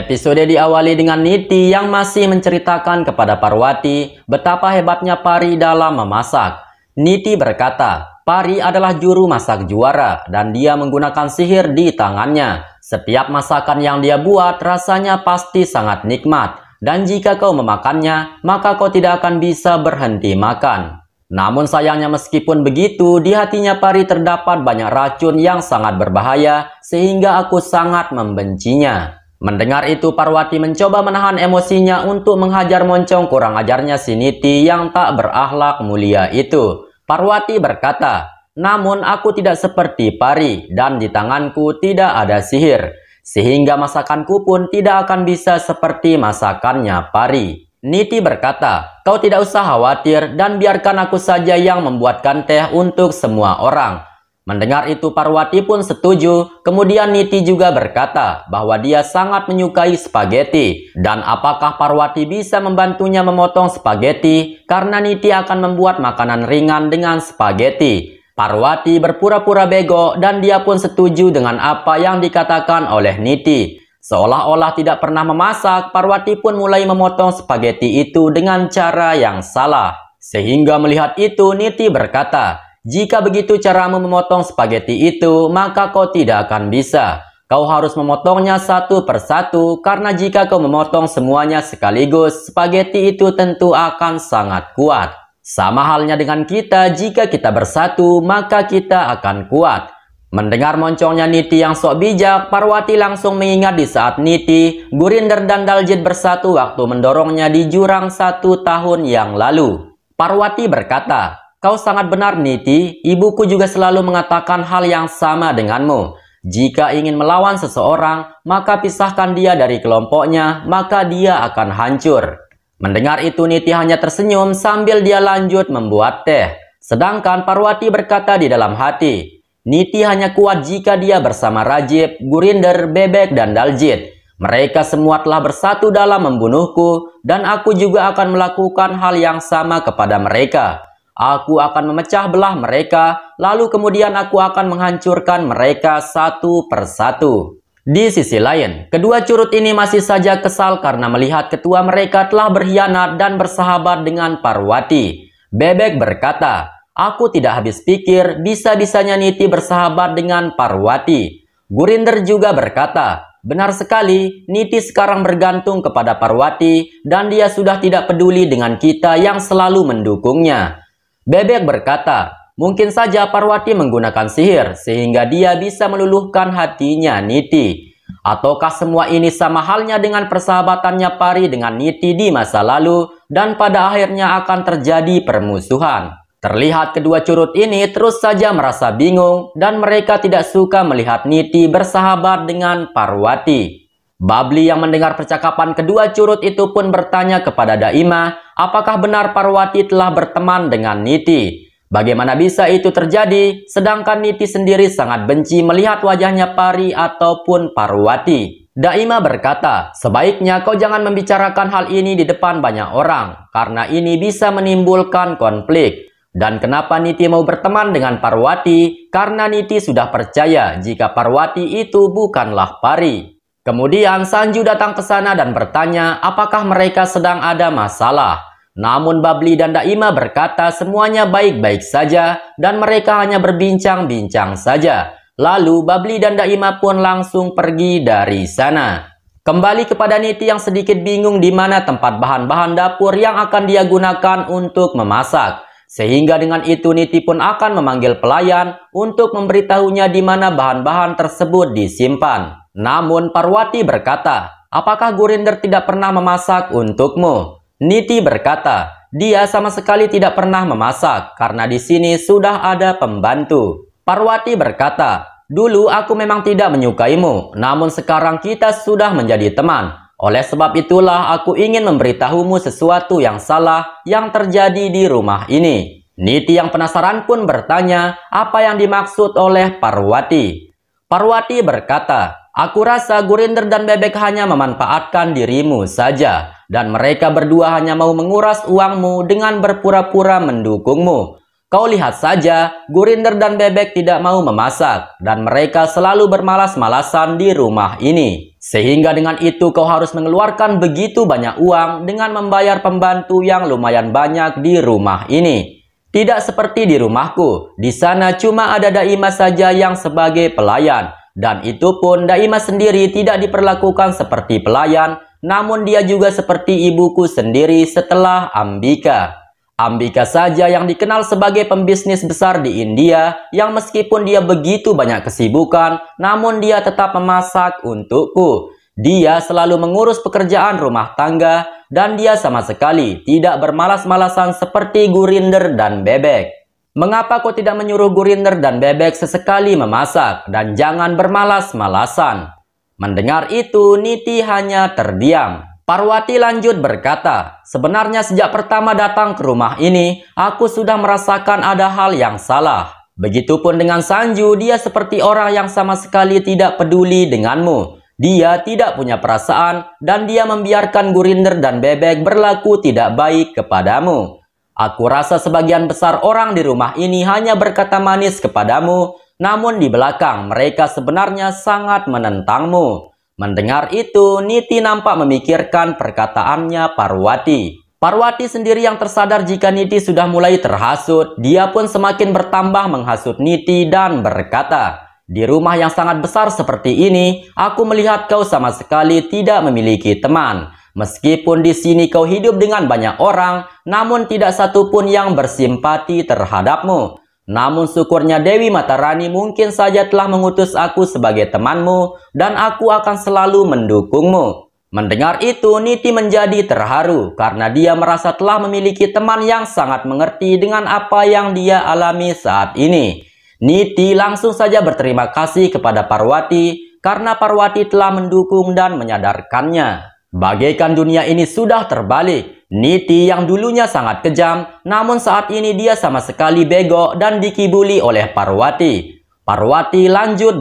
Episode diawali dengan Niti yang masih menceritakan kepada Parwati betapa hebatnya Pari dalam memasak. Niti berkata, Pari adalah juru masak juara dan dia menggunakan sihir di tangannya. Setiap masakan yang dia buat rasanya pasti sangat nikmat. Dan jika kau memakannya, maka kau tidak akan bisa berhenti makan. Namun sayangnya meskipun begitu, di hatinya Pari terdapat banyak racun yang sangat berbahaya sehingga aku sangat membencinya. Mendengar itu, Parwati mencoba menahan emosinya untuk menghajar moncong kurang ajarnya si Niti yang tak berakhlak mulia itu. Parwati berkata, namun aku tidak seperti Pari dan di tanganku tidak ada sihir. Sehingga masakanku pun tidak akan bisa seperti masakannya Pari. Niti berkata, kau tidak usah khawatir dan biarkan aku saja yang membuatkan teh untuk semua orang. Mendengar itu Parwati pun setuju. Kemudian Niti juga berkata bahwa dia sangat menyukai spaghetti. Dan apakah Parwati bisa membantunya memotong spaghetti? Karena Niti akan membuat makanan ringan dengan spaghetti. Parwati berpura-pura bego dan dia pun setuju dengan apa yang dikatakan oleh Niti. Seolah-olah tidak pernah memasak, Parwati pun mulai memotong spaghetti itu dengan cara yang salah. Sehingga melihat itu Niti berkata, jika begitu caramu memotong spaghetti itu, maka kau tidak akan bisa. Kau harus memotongnya satu persatu, karena jika kau memotong semuanya sekaligus, spaghetti itu tentu akan sangat kuat. Sama halnya dengan kita, jika kita bersatu, maka kita akan kuat. Mendengar moncongnya Niti yang sok bijak, Parwati langsung mengingat di saat Niti, Gurinder dan Daljit bersatu waktu mendorongnya di jurang 1 tahun yang lalu. Parwati berkata, kau sangat benar Niti, ibuku juga selalu mengatakan hal yang sama denganmu. Jika ingin melawan seseorang, maka pisahkan dia dari kelompoknya, maka dia akan hancur. Mendengar itu Niti hanya tersenyum sambil dia lanjut membuat teh. Sedangkan Parwati berkata di dalam hati, Niti hanya kuat jika dia bersama Rajib, Gurinder, Bebek, dan Daljit. Mereka semua telah bersatu dalam membunuhku, dan aku juga akan melakukan hal yang sama kepada mereka. Aku akan memecah belah mereka, lalu kemudian aku akan menghancurkan mereka satu persatu. Di sisi lain, kedua curut ini masih saja kesal karena melihat ketua mereka telah berkhianat dan bersahabat dengan Parwati. Bebek berkata, aku tidak habis pikir bisa-bisanya Niti bersahabat dengan Parwati. Gurinder juga berkata, benar sekali, Niti sekarang bergantung kepada Parwati dan dia sudah tidak peduli dengan kita yang selalu mendukungnya. Bebek berkata, mungkin saja Parwati menggunakan sihir sehingga dia bisa meluluhkan hatinya Niti. Ataukah semua ini sama halnya dengan persahabatannya Pari dengan Niti di masa lalu dan pada akhirnya akan terjadi permusuhan. Terlihat kedua curut ini terus saja merasa bingung dan mereka tidak suka melihat Niti bersahabat dengan Parwati. Babli yang mendengar percakapan kedua curut itu pun bertanya kepada Daima, apakah benar Parwati telah berteman dengan Niti? Bagaimana bisa itu terjadi, sedangkan Niti sendiri sangat benci melihat wajahnya Pari ataupun Parwati. Daima berkata, sebaiknya kau jangan membicarakan hal ini di depan banyak orang, karena ini bisa menimbulkan konflik. Dan kenapa Niti mau berteman dengan Parwati? Karena Niti sudah percaya jika Parwati itu bukanlah Pari. Kemudian Sanju datang ke sana dan bertanya apakah mereka sedang ada masalah. Namun Babli dan Daima berkata semuanya baik-baik saja dan mereka hanya berbincang-bincang saja. Lalu Babli dan Daima pun langsung pergi dari sana. Kembali kepada Niti yang sedikit bingung di mana tempat bahan-bahan dapur yang akan dia gunakan untuk memasak. Sehingga dengan itu Niti pun akan memanggil pelayan untuk memberitahunya di mana bahan-bahan tersebut disimpan. Namun Parwati berkata, apakah Gurinder tidak pernah memasak untukmu? Niti berkata, dia sama sekali tidak pernah memasak karena di sini sudah ada pembantu. Parwati berkata, dulu aku memang tidak menyukaimu, namun sekarang kita sudah menjadi teman. Oleh sebab itulah aku ingin memberitahumu sesuatu yang salah yang terjadi di rumah ini. Niti yang penasaran pun bertanya apa yang dimaksud oleh Parwati. Parwati berkata, aku rasa Gurinder dan Bebek hanya memanfaatkan dirimu saja. Dan mereka berdua hanya mau menguras uangmu dengan berpura-pura mendukungmu. Kau lihat saja, Gurinder dan Bebek tidak mau memasak, dan mereka selalu bermalas-malasan di rumah ini. Sehingga dengan itu kau harus mengeluarkan begitu banyak uang dengan membayar pembantu yang lumayan banyak di rumah ini. Tidak seperti di rumahku, di sana cuma ada Daimah saja yang sebagai pelayan. Dan itu pun Daimah sendiri tidak diperlakukan seperti pelayan, namun dia juga seperti ibuku sendiri setelah Ambika. Ambika saja yang dikenal sebagai pembisnis besar di India, yang meskipun dia begitu banyak kesibukan, namun dia tetap memasak untukku. Dia selalu mengurus pekerjaan rumah tangga, dan dia sama sekali tidak bermalas-malasan seperti Gurinder dan Bebek. Mengapa kau tidak menyuruh Gurinder dan Bebek sesekali memasak, dan jangan bermalas-malasan? Mendengar itu, Niti hanya terdiam. Parwati lanjut berkata, sebenarnya sejak pertama datang ke rumah ini, aku sudah merasakan ada hal yang salah. Begitupun dengan Sanju, dia seperti orang yang sama sekali tidak peduli denganmu. Dia tidak punya perasaan, dan dia membiarkan Gurinder dan Bebek berlaku tidak baik kepadamu. Aku rasa sebagian besar orang di rumah ini hanya berkata manis kepadamu, namun di belakang mereka sebenarnya sangat menentangmu. Mendengar itu, Niti nampak memikirkan perkataannya Parwati. Parwati sendiri yang tersadar jika Niti sudah mulai terhasut, dia pun semakin bertambah menghasut Niti dan berkata, di rumah yang sangat besar seperti ini, aku melihat kau sama sekali tidak memiliki teman. Meskipun di sini kau hidup dengan banyak orang, namun tidak satupun yang bersimpati terhadapmu. Namun syukurnya Dewi Matarani mungkin saja telah mengutus aku sebagai temanmu, dan aku akan selalu mendukungmu. Mendengar itu, Niti menjadi terharu karena dia merasa telah memiliki teman yang sangat mengerti dengan apa yang dia alami saat ini. Niti langsung saja berterima kasih kepada Parwati karena Parwati telah mendukung dan menyadarkannya. Bagaikan dunia ini sudah terbalik. Niti yang dulunya sangat kejam, namun saat ini dia sama sekali bego dan dikibuli oleh Parwati. Parwati lanjut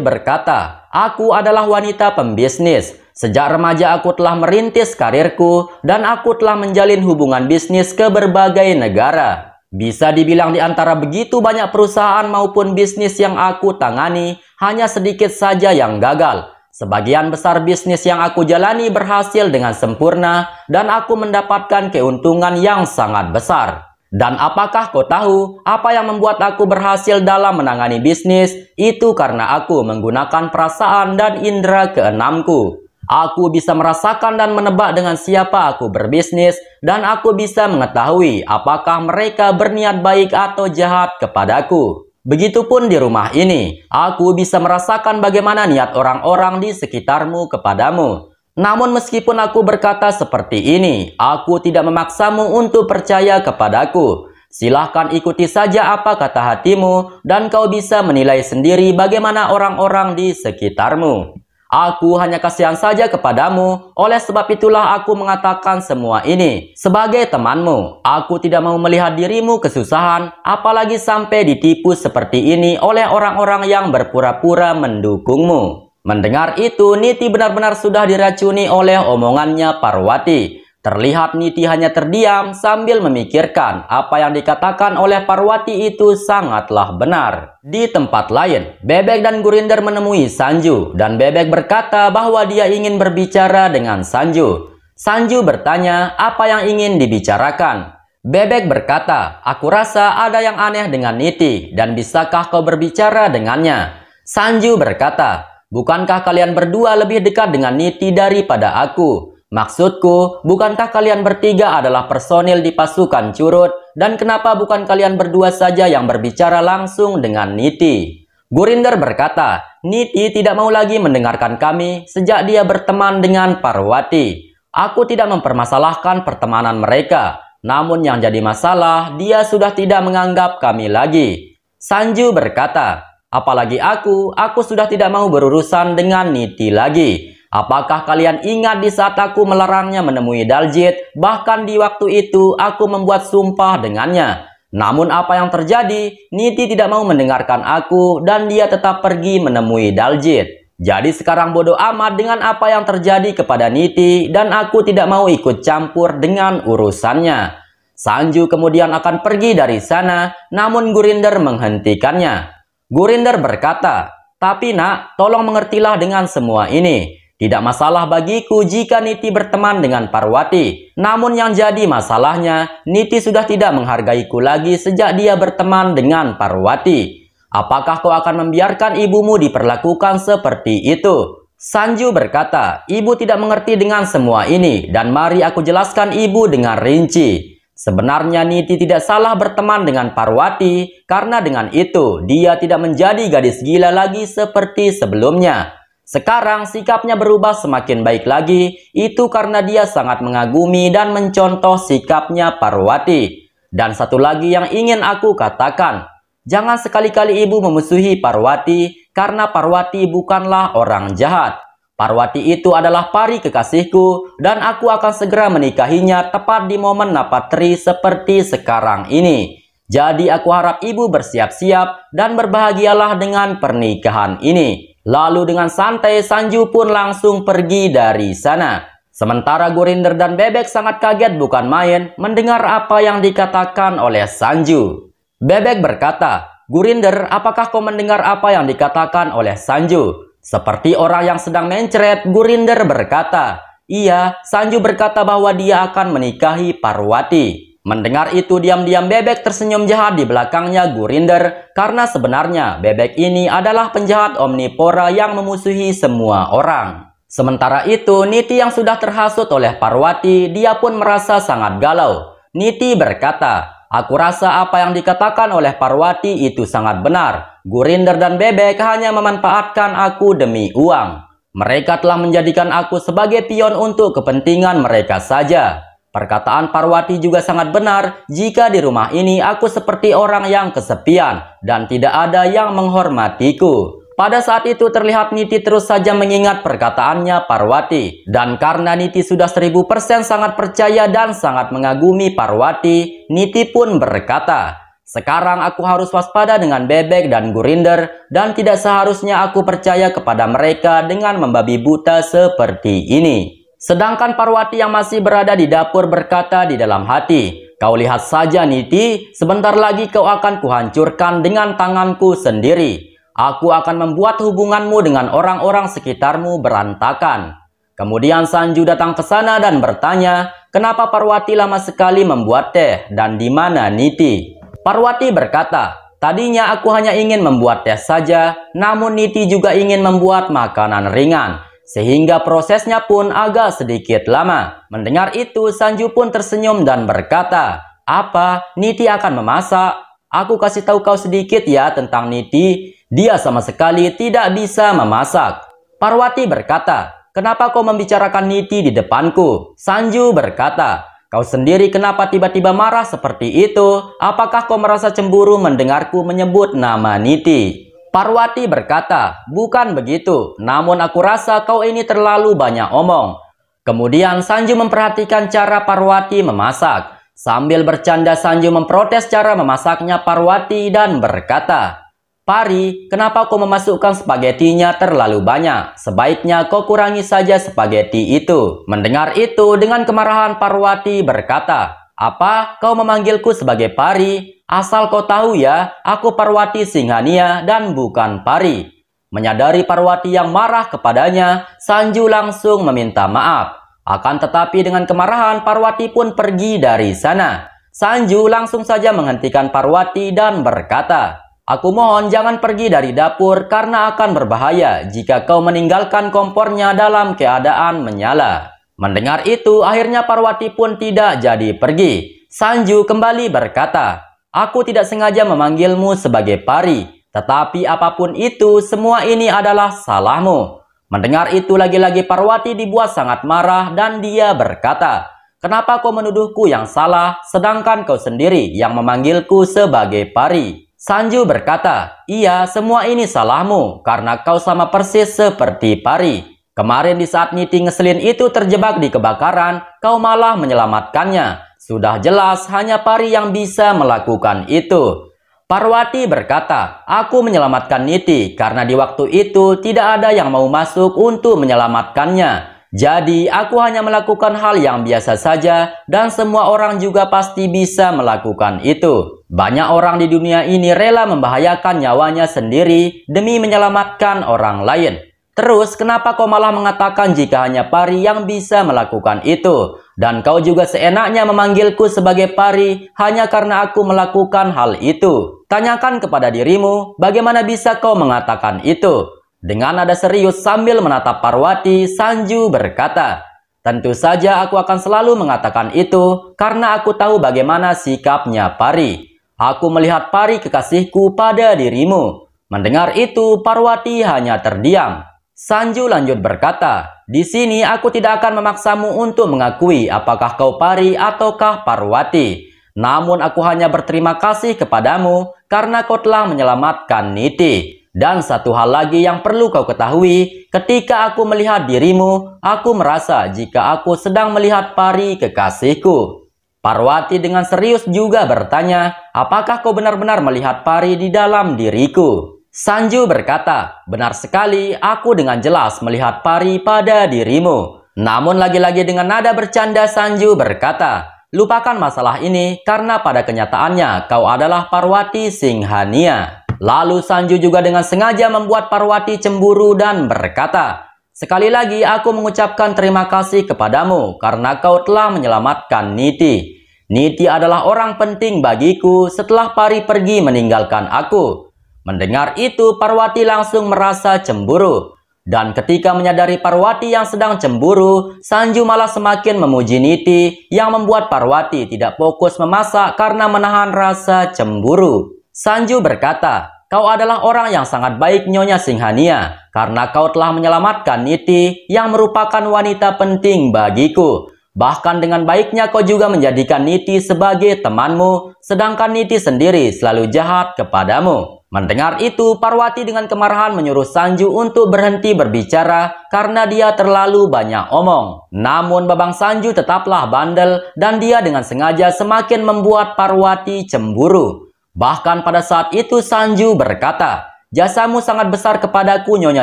berkata, aku adalah wanita pembisnis. Sejak remaja aku telah merintis karirku dan aku telah menjalin hubungan bisnis ke berbagai negara. Bisa dibilang di antara begitu banyak perusahaan maupun bisnis yang aku tangani, hanya sedikit saja yang gagal. Sebagian besar bisnis yang aku jalani berhasil dengan sempurna dan aku mendapatkan keuntungan yang sangat besar. Dan apakah kau tahu apa yang membuat aku berhasil dalam menangani bisnis? Itu karena aku menggunakan perasaan dan indera keenamku. Aku bisa merasakan dan menebak dengan siapa aku berbisnis, dan aku bisa mengetahui apakah mereka berniat baik atau jahat kepadaku. Begitupun di rumah ini, aku bisa merasakan bagaimana niat orang-orang di sekitarmu kepadamu. Namun meskipun aku berkata seperti ini, aku tidak memaksamu untuk percaya kepadaku. Silahkan ikuti saja apa kata hatimu, dan kau bisa menilai sendiri bagaimana orang-orang di sekitarmu. Aku hanya kasihan saja kepadamu, oleh sebab itulah aku mengatakan semua ini. Sebagai temanmu, aku tidak mau melihat dirimu kesusahan, apalagi sampai ditipu seperti ini oleh orang-orang yang berpura-pura mendukungmu. Mendengar itu, Niti benar-benar sudah diracuni oleh omongannya Parwati. Terlihat Niti hanya terdiam sambil memikirkan apa yang dikatakan oleh Parwati itu sangatlah benar. Di tempat lain, Bebek dan Gurinder menemui Sanju, dan Bebek berkata bahwa dia ingin berbicara dengan Sanju. Sanju bertanya apa yang ingin dibicarakan. Bebek berkata, aku rasa ada yang aneh dengan Niti, dan bisakah kau berbicara dengannya? Sanju berkata, bukankah kalian berdua lebih dekat dengan Niti daripada aku? Maksudku, bukankah kalian bertiga adalah personil di pasukan Curut, dan kenapa bukan kalian berdua saja yang berbicara langsung dengan Niti? Gurinder berkata, Niti tidak mau lagi mendengarkan kami sejak dia berteman dengan Parwati. Aku tidak mempermasalahkan pertemanan mereka, namun yang jadi masalah, dia sudah tidak menganggap kami lagi. Sanju berkata, apalagi aku sudah tidak mau berurusan dengan Niti lagi. Apakah kalian ingat di saat aku melarangnya menemui Daljit? Bahkan di waktu itu aku membuat sumpah dengannya. Namun apa yang terjadi? Niti tidak mau mendengarkan aku dan dia tetap pergi menemui Daljit. Jadi sekarang bodoh amat dengan apa yang terjadi kepada Niti dan aku tidak mau ikut campur dengan urusannya. Sanju kemudian akan pergi dari sana, namun Gurinder menghentikannya. Gurinder berkata, "Tapi nak, tolong mengertilah dengan semua ini. Tidak masalah bagiku jika Niti berteman dengan Parwati. Namun yang jadi masalahnya, Niti sudah tidak menghargaiku lagi sejak dia berteman dengan Parwati. Apakah kau akan membiarkan ibumu diperlakukan seperti itu?" Sanju berkata, "Ibu tidak mengerti dengan semua ini, dan mari aku jelaskan ibu dengan rinci. Sebenarnya Niti tidak salah berteman dengan Parwati, karena dengan itu dia tidak menjadi gadis gila lagi seperti sebelumnya. Sekarang sikapnya berubah semakin baik lagi, itu karena dia sangat mengagumi dan mencontoh sikapnya Parwati. Dan satu lagi yang ingin aku katakan, jangan sekali-kali ibu memusuhi Parwati, karena Parwati bukanlah orang jahat. Parwati itu adalah pari kekasihku, dan aku akan segera menikahinya tepat di momen Napatri seperti sekarang ini. Jadi aku harap ibu bersiap-siap dan berbahagialah dengan pernikahan ini." Lalu dengan santai Sanju pun langsung pergi dari sana. Sementara Gurinder dan Bebek sangat kaget bukan main mendengar apa yang dikatakan oleh Sanju. Bebek berkata, "Gurinder, apakah kau mendengar apa yang dikatakan oleh Sanju?" Seperti orang yang sedang mencret, Gurinder berkata, "Iya, Sanju berkata bahwa dia akan menikahi Parwati." Mendengar itu diam-diam Bebek tersenyum jahat di belakangnya Gurinder, karena sebenarnya Bebek ini adalah penjahat omnivora yang memusuhi semua orang. Sementara itu, Niti yang sudah terhasut oleh Parwati, dia pun merasa sangat galau. Niti berkata, "Aku rasa apa yang dikatakan oleh Parwati itu sangat benar. Gurinder dan Bebek hanya memanfaatkan aku demi uang. Mereka telah menjadikan aku sebagai pion untuk kepentingan mereka saja." Perkataan Parwati juga sangat benar. Jika di rumah ini aku seperti orang yang kesepian dan tidak ada yang menghormatiku. Pada saat itu terlihat Niti terus saja mengingat perkataannya Parwati. Dan karena Niti sudah 1000% sangat percaya dan sangat mengagumi Parwati, Niti pun berkata, "Sekarang aku harus waspada dengan Bebek dan Gurinder, dan tidak seharusnya aku percaya kepada mereka dengan membabi buta seperti ini." Sedangkan Parwati yang masih berada di dapur berkata di dalam hati, "Kau lihat saja Niti, sebentar lagi kau akan kuhancurkan dengan tanganku sendiri. Aku akan membuat hubunganmu dengan orang-orang sekitarmu berantakan." Kemudian Sanju datang ke sana dan bertanya, "Kenapa Parwati lama sekali membuat teh dan di mana Niti?" Parwati berkata, "Tadinya aku hanya ingin membuat teh saja, namun Niti juga ingin membuat makanan ringan, sehingga prosesnya pun agak sedikit lama." Mendengar itu, Sanju pun tersenyum dan berkata, "Apa? Niti akan memasak? Aku kasih tahu kau sedikit ya tentang Niti. Dia sama sekali tidak bisa memasak." Parwati berkata, "Kenapa kau membicarakan Niti di depanku?" Sanju berkata, "Kau sendiri kenapa tiba-tiba marah seperti itu? Apakah kau merasa cemburu mendengarku menyebut nama Niti?" Parwati berkata, "Bukan begitu, namun aku rasa kau ini terlalu banyak omong." Kemudian Sanju memperhatikan cara Parwati memasak. Sambil bercanda Sanju memprotes cara memasaknya Parwati dan berkata, "Pari, kenapa kau memasukkan spagetinya terlalu banyak? Sebaiknya kau kurangi saja spageti itu." Mendengar itu dengan kemarahan Parwati berkata, "Apa? Kau memanggilku sebagai Pari? Asal kau tahu ya, aku Parwati Singhania dan bukan Pari." Menyadari Parwati yang marah kepadanya, Sanju langsung meminta maaf. Akan tetapi dengan kemarahan Parwati pun pergi dari sana. Sanju langsung saja menghentikan Parwati dan berkata, "Aku mohon jangan pergi dari dapur karena akan berbahaya jika kau meninggalkan kompornya dalam keadaan menyala." Mendengar itu akhirnya Parwati pun tidak jadi pergi. Sanju kembali berkata, "Aku tidak sengaja memanggilmu sebagai Pari, tetapi apapun itu semua ini adalah salahmu." Mendengar itu lagi-lagi Parwati dibuat sangat marah dan dia berkata, "Kenapa kau menuduhku yang salah sedangkan kau sendiri yang memanggilku sebagai Pari?" Sanju berkata, "Iya, semua ini salahmu karena kau sama persis seperti Pari. Kemarin di saat Niti ngeselin itu terjebak di kebakaran, kau malah menyelamatkannya. Sudah jelas hanya Pari yang bisa melakukan itu." Parwati berkata, "Aku menyelamatkan Niti karena di waktu itu tidak ada yang mau masuk untuk menyelamatkannya. Jadi, aku hanya melakukan hal yang biasa saja dan semua orang juga pasti bisa melakukan itu. Banyak orang di dunia ini rela membahayakan nyawanya sendiri demi menyelamatkan orang lain. Terus, kenapa kau malah mengatakan jika hanya pari yang bisa melakukan itu? Dan kau juga seenaknya memanggilku sebagai pari hanya karena aku melakukan hal itu. Tanyakan kepada dirimu, bagaimana bisa kau mengatakan itu? Dengan nada serius sambil menatap Parwati, Sanju berkata, "Tentu saja aku akan selalu mengatakan itu karena aku tahu bagaimana sikapnya pari. Aku melihat pari kekasihku pada dirimu." Mendengar itu, Parwati hanya terdiam. Sanju lanjut berkata, "Di sini aku tidak akan memaksamu untuk mengakui apakah kau pari ataukah Parwati. Namun aku hanya berterima kasih kepadamu karena kau telah menyelamatkan Niti. Dan satu hal lagi yang perlu kau ketahui, ketika aku melihat dirimu, aku merasa jika aku sedang melihat pari kekasihku." Parwati dengan serius juga bertanya, "Apakah kau benar-benar melihat pari di dalam diriku?" Sanju berkata, "Benar sekali, aku dengan jelas melihat pari pada dirimu." Namun lagi-lagi dengan nada bercanda Sanju berkata, "Lupakan masalah ini karena pada kenyataannya kau adalah Parwati Singhania." Lalu Sanju juga dengan sengaja membuat Parwati cemburu dan berkata, "Sekali lagi aku mengucapkan terima kasih kepadamu karena kau telah menyelamatkan Niti. Niti adalah orang penting bagiku setelah pari pergi meninggalkan aku." Mendengar itu Parwati langsung merasa cemburu. Dan ketika menyadari Parwati yang sedang cemburu, Sanju malah semakin memuji Niti yang membuat Parwati tidak fokus memasak karena menahan rasa cemburu. Sanju berkata, "Kau adalah orang yang sangat baik Nyonya Singhania karena kau telah menyelamatkan Niti yang merupakan wanita penting bagiku. Bahkan dengan baiknya kau juga menjadikan Niti sebagai temanmu, sedangkan Niti sendiri selalu jahat kepadamu." Mendengar itu, Parwati dengan kemarahan menyuruh Sanju untuk berhenti berbicara karena dia terlalu banyak omong. Namun Babang Sanju tetaplah bandel dan dia dengan sengaja semakin membuat Parwati cemburu. Bahkan pada saat itu Sanju berkata, "Jasamu sangat besar kepadaku Nyonya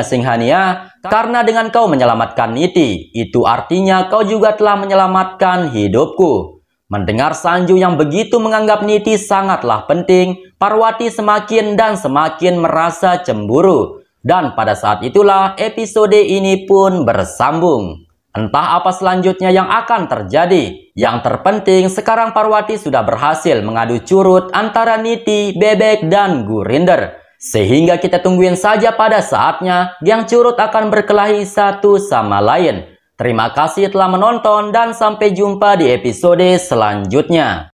Singhania karena dengan kau menyelamatkan Niti, itu artinya kau juga telah menyelamatkan hidupku." Mendengar Sanju yang begitu menganggap Niti sangatlah penting, Parwati semakin dan semakin merasa cemburu. Dan pada saat itulah episode ini pun bersambung. Entah apa selanjutnya yang akan terjadi. Yang terpenting sekarang Parwati sudah berhasil mengadu curut antara Niti, Bebek, dan Gurinder. Sehingga kita tungguin saja pada saatnya yang curut akan berkelahi satu sama lain. Terima kasih telah menonton dan sampai jumpa di episode selanjutnya.